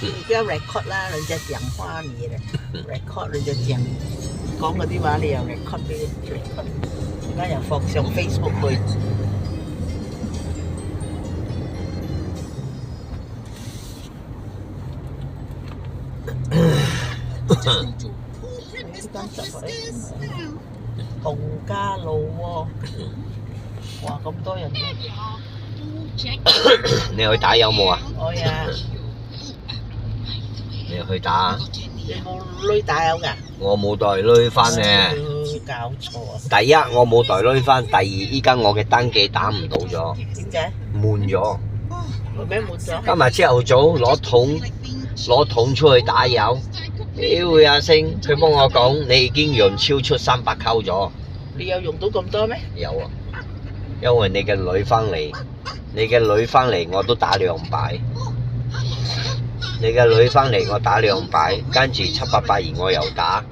而家 record 啦，你就講話你咧 record 你就講嗰啲話，你又 record 俾 record， 而家又放上 Facebook 去。洪家路喎，哇咁多人嘅。你去打有冇啊？我呀，你去打？你冇女打有㗎？我冇袋攞翻嘅。搞錯啊！第一我冇袋攞翻，第二依家我嘅登記打唔到咗。點解？滿咗。為咩滿咗？今日朝頭早攞桶出去打油。屌阿星，佢幫我講你已經用超出300溝咗。你有用到咁多咩？有啊，因為你嘅女翻嚟，我都打2擺。你嘅女翻嚟，我打2擺，跟住782我又打，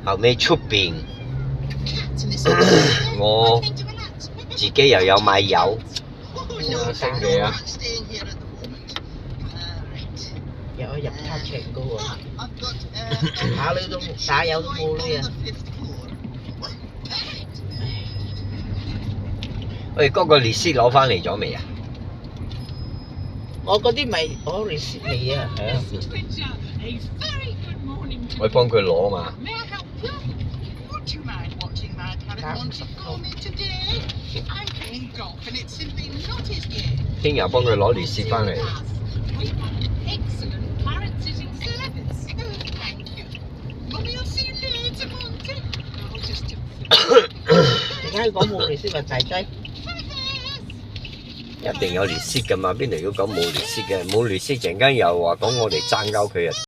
後尾出邊我自己又有買油。星期啊！有入卡場噶喎，打油都冇呢啊！喂，嗰個列斯攞翻嚟咗未啊？我嗰啲咪攞列斯未啊？係啊。我幫佢攞嘛。聽日幫佢攞列斯翻嚟。而家講冇列斯咪大雞。一定有列斯㗎嘛，邊度要講冇列斯嘅？冇列斯陣間又話講我哋爭鳩佢啊！